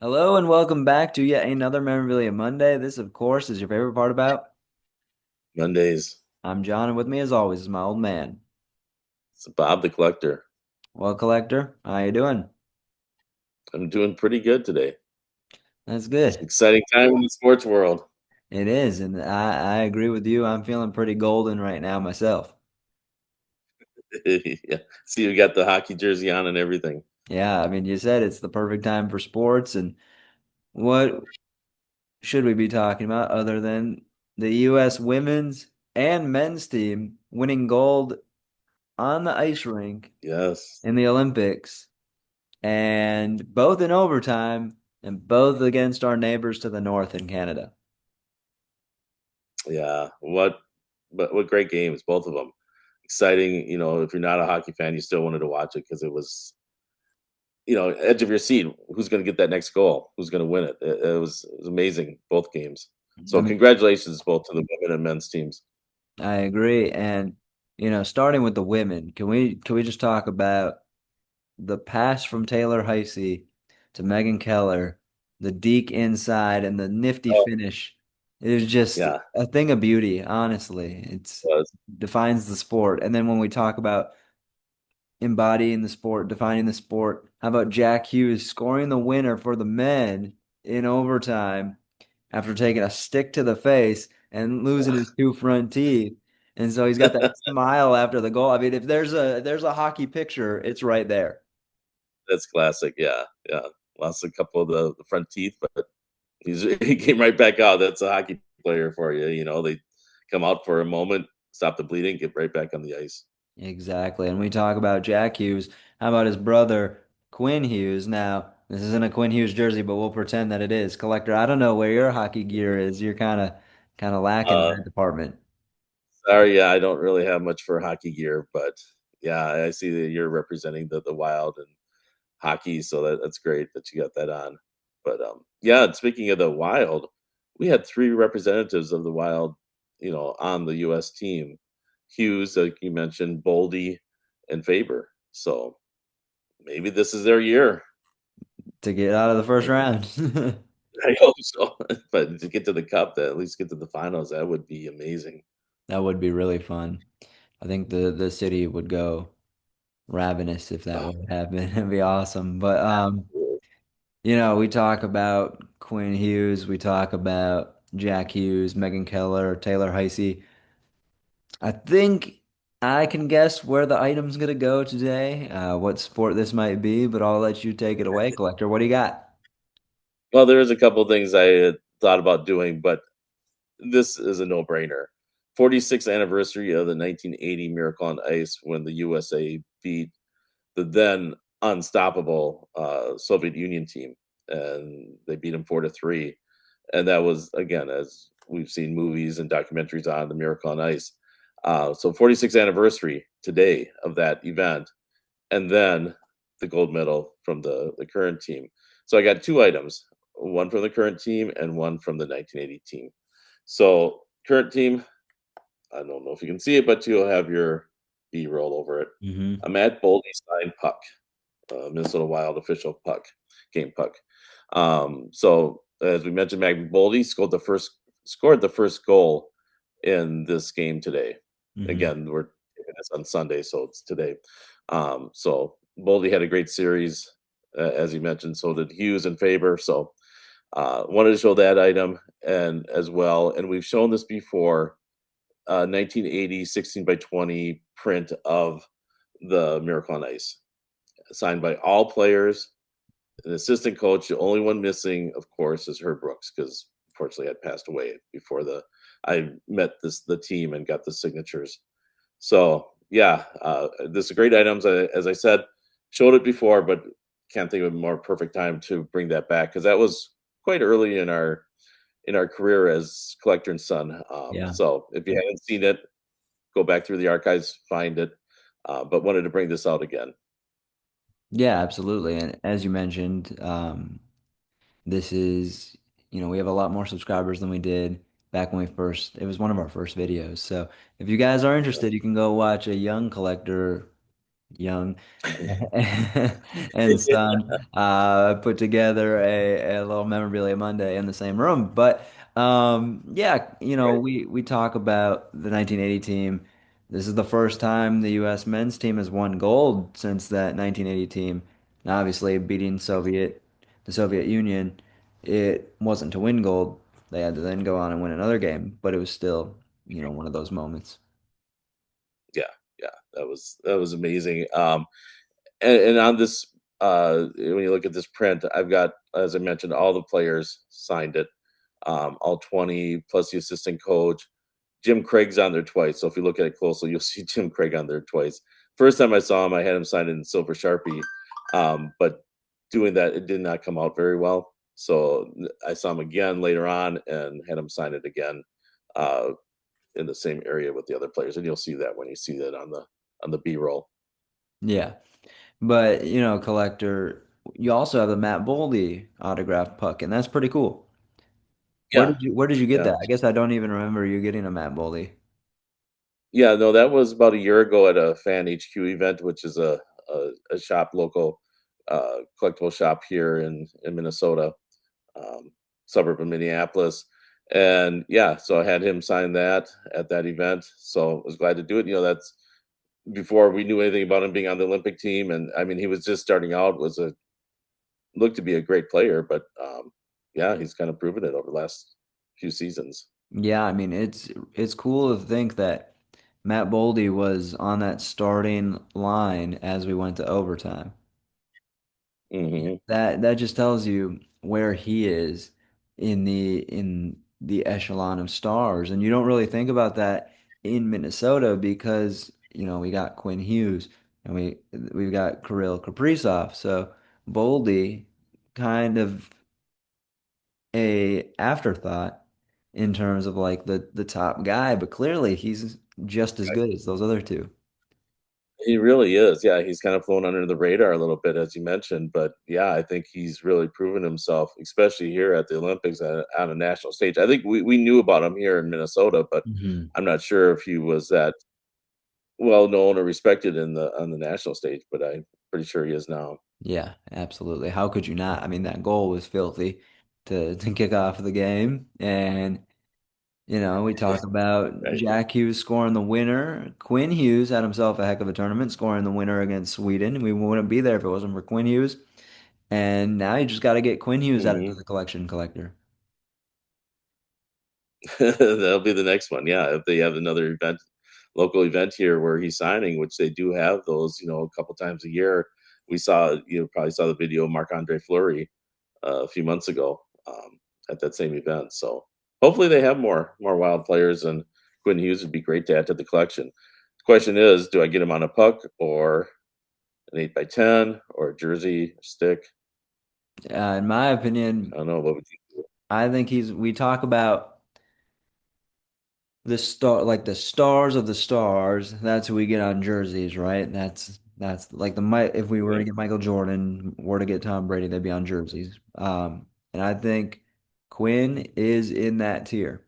Hello and welcome back to yet another Memorabilia Monday. This, of course, is your favorite part about. Mondays. I'm John, and with me, as always, is my old man. It's Bob the Collector. Well, Collector, how you doing? I'm doing pretty good today. That's It's an good. exciting time in the sports world. It is, and I agree with you. I'm feeling pretty golden right now myself. Yeah. See, you got the hockey jersey on and everything. Yeah, I mean, you said it's the perfect time for sports, and what should we be talking about other than the U.S. women's and men's team winning gold on the ice rink Yes. in the Olympics? And both in overtime and both against our neighbors to the north in Canada. Yeah. What great games, both of them. Exciting. If you're not a hockey fan, you still wanted to watch it because it was, edge of your seat. Who's going to get that next goal? Who's going to win it? It was amazing, both games. I So mean, congratulations both to the women and men's teams. I agree. And starting with the women, can we just talk about the pass from Taylor Heisey to Megan Keller, the deke inside and the nifty Oh, finish? It is just yeah. a thing of beauty, honestly. It's Was. defines the sport. And then when we talk about embodying the sport, defining the sport. How about Jack Hughes scoring the winner for the men in overtime after taking a stick to the face and losing his two front teeth? And so he's got that smile after the goal. I mean, if there's a hockey picture, it's right there. That's classic. Yeah. Yeah. Lost a couple of the front teeth, but he came right back out. That's a hockey player for you. They come out for a moment, stop the bleeding, get right back on the ice. Exactly. And we talk about Jack Hughes. How about his brother, Quinn Hughes? Now, this isn't a Quinn Hughes jersey, but we'll pretend that it is. Collector, I don't know where your hockey gear is. You're kind of lacking in Uh, that department. Sorry, yeah, I don't really have much for hockey gear, but yeah, I see that you're representing the Wild and hockey, so that's great that you got that on. But yeah, speaking of the Wild, we had three representatives of the Wild, on the U.S. team: Hughes, like you mentioned, Boldy, and Faber. So maybe this is their year. To get out of the first round. I hope so. But to get to the cup, to at least get to the finals, that would be amazing. That would be really fun. I think the city would go ravenous if that Oh, would happen. It'd be awesome. But absolutely. we talk about Quinn Hughes, we talk about Jack Hughes, Megan Keller, Taylor Heisey. I think I can guess where the item's gonna go today, what sport this might be, but I'll let you take it away, Collector. What do you got? Well, there's a couple things I had thought about doing, but this is a no-brainer. 46th anniversary of the 1980 Miracle on Ice when the USA beat the then unstoppable Soviet Union team, and they beat them 4-3. And that was, again, as we've seen movies and documentaries on the Miracle on Ice. So 46th anniversary today of that event, and then the gold medal from the current team. So I got two items, one from the current team and one from the 1980 team. So current team, I don't know if you can see it, but you'll have your B roll over it. Hmm. A Matt Boldy signed puck, Minnesota Wild official puck, game puck. So as we mentioned, Matt Boldy scored the first goal in this game today. Hmm. Again, we're doing this on Sunday, so it's today. So Boldy had a great series, as you mentioned. So did Hughes and Faber. So wanted to show that item and as well. And we've shown this before. 1980 16 by 20 print of the Miracle on Ice, signed by all players, an assistant coach. The only one missing, of course, is Herb Brooks because unfortunately had passed away before the I met the team and got the signatures. So yeah, this is great items. As I said, showed it before, but can't think of a more perfect time to bring that back because that was quite early in our career as collector and son. Yeah. So if you haven't seen it, go back through the archives, find it. But wanted to bring this out again. Yeah, absolutely. And as you mentioned, this is, we have a lot more subscribers than we did back when it was one of our first videos. So if you guys are interested, you can go watch a young collector young and son, put together a little Memorabilia Monday in the same room. But yeah, Right. we talk about the 1980 team. This is the first time the U.S. men's team has won gold since that 1980 team. And obviously, beating the Soviet Union, it wasn't to win gold. They had to then go on and win another game, but it was still, one of those moments. Yeah, yeah, that was amazing. And on this, when you look at this print, I've got, as I mentioned, all the players signed it, all 20 plus the assistant coach. Jim Craig's on there twice. So if you look at it closely, you'll see Jim Craig on there twice. First time I saw him, I had him signed in silver Sharpie, but doing that, it did not come out very well. So I saw him again later on and had him sign it again uh, in the same area with the other players, and you'll see that when you see that on the B roll. Yeah. But, collector, you also have the Matt Boldy autographed puck, and that's pretty cool. Yeah, Where did you get yeah. that? I guess I don't even remember you getting a Matt Boldy. Yeah, no, that was about a year ago at a Fan HQ event, which is a shop, local collectible shop here in Minnesota, um, suburb of Minneapolis. And yeah, so I had him sign that at that event. So I was glad to do it. That's before we knew anything about him being on the Olympic team. And I mean, he was just starting out, was a looked to be a great player, but yeah, he's kind of proven it over the last few seasons. Yeah, I mean it's cool to think that Matt Boldy was on that starting line as we went to overtime. Hmm. That just tells you where he is in the echelon of stars. And you don't really think about that in Minnesota because, we got Quinn Hughes and we've got Kirill Kaprizov. So Boldy kind of a afterthought in terms of like the top guy, but clearly he's just as good as those other two. He really is. Yeah, he's kind of flown under the radar a little bit, as you mentioned. But yeah, I think he's really proven himself, especially here at the Olympics on a national stage. I think we knew about him here in Minnesota, but Mhm. I'm not sure if he was that well known or respected on the national stage. But I'm pretty sure he is now. Yeah, absolutely. How could you not? I mean, that goal was filthy to kick off the game. And, we talk about Right. Jack Hughes scoring the winner. Quinn Hughes had himself a heck of a tournament, scoring the winner against Sweden. We wouldn't be there if it wasn't for Quinn Hughes. And now you just got to get Quinn Hughes added to Hmm. the collection collector. That'll be the next one. Yeah, if they have another event, local event here where he's signing, which they do have those, a couple times a year. We saw, probably saw the video of Marc Andre Fleury a few months ago at that same event. So hopefully they have more wild players, and Quinn Hughes would be great to add to the collection. The question is, do I get him on a puck or an 8x10 or a jersey stick? In my opinion, I don't know. What would you do? I think we talk about like the stars of the stars. That's who we get on jerseys, right? That's like if we were to Okay. get Michael Jordan, were to get Tom Brady, they'd be on jerseys. And I think Quinn is in that tier.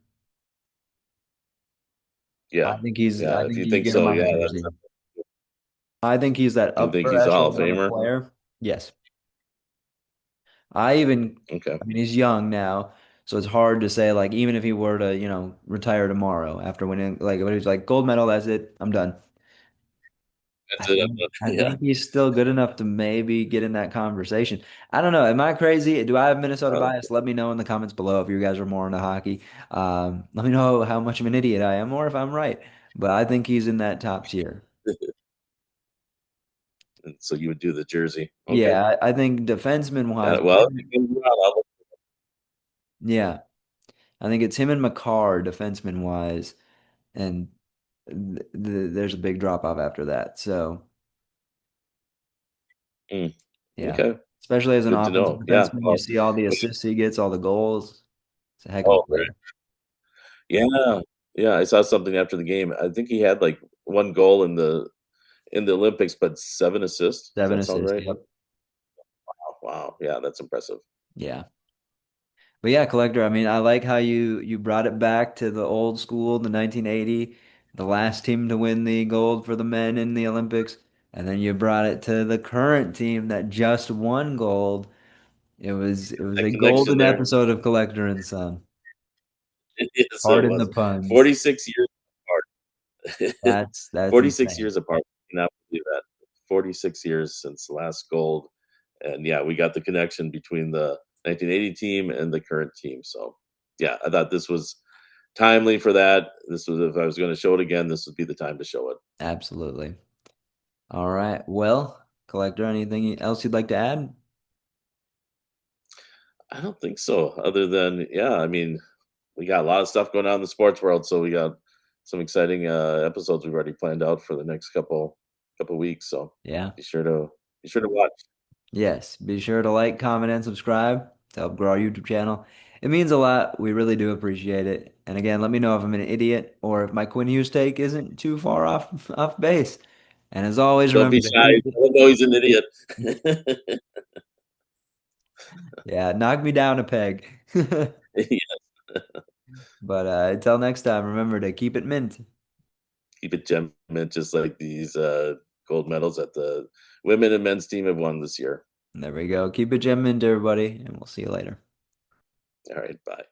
Yeah. I Yeah. If think you you think get him so, on a yeah. jersey. I think he's that Do you think upper he's a Hall of echelon of Famer? player. Yes. I even, Okay. I mean, he's young now, so it's hard to say, like, even if he were to, retire tomorrow after winning, like, if he's like, gold medal, that's it, I'm done. That's it. I Yeah. think he's still good enough to maybe get in that conversation. I don't know. Am I crazy? Do I have Minnesota Uh, bias? Let me know in the comments below if you guys are more into hockey. Let me know how much of an idiot I am or if I'm right. But I think he's in that top tier. and so you would do the jersey. Okay. Yeah, I think defenseman Got wise, it. Well, you can do that. yeah, I think it's him and McCarr defenseman wise, and there's a big drop off after that. So Mm, yeah, okay. especially as an Good to offensive know. Yeah. defenseman, you Well, see all the assists he gets, all the goals. It's a heck of a oh, player. yeah. Yeah. I saw something after the game. I think he had like one goal in the Olympics, but 7 assists. Does Seven that sound assists. right? Yep. Oh, wow. Yeah, that's impressive. Yeah. But yeah, collector, I mean, I like how you brought it back to the old school, the 1980, the last team to win the gold for the men in the Olympics. And then you brought it to the current team that just won gold. It was That a connection golden there. episode of Collector and Son. Yes, it Pardon the was puns. 46 years apart. That's 46 insane. years apart. You cannot believe that. 46 years since the last gold. And yeah, we got the connection between the 1980 team and the current team. So yeah, I thought this was timely for that. This was, if I was going to show it again, this would be the time to show it. Absolutely. All right. Well, Collector, anything else you'd like to add? I don't think so. Other than, yeah, I mean, we got a lot of stuff going on in the sports world, so we got some exciting episodes we've already planned out for the next couple weeks. So Yeah. be sure to be sure to watch. Yes. Be sure to like, comment, and subscribe to help grow our YouTube channel. It means a lot. We really do appreciate it. And again, let me know if I'm an idiot or if my Quinn Hughes take isn't too far off base. And as always, Don't be remember to shy. keep it. Don't know he's an idiot. Yeah, knock me down a peg. Yeah, But until next time, remember to keep it mint. keep it gem mint, just like these gold medals that the women and men's team have won this year. There we go. Keep it gem mint, everybody, and we'll see you later. All right, bye.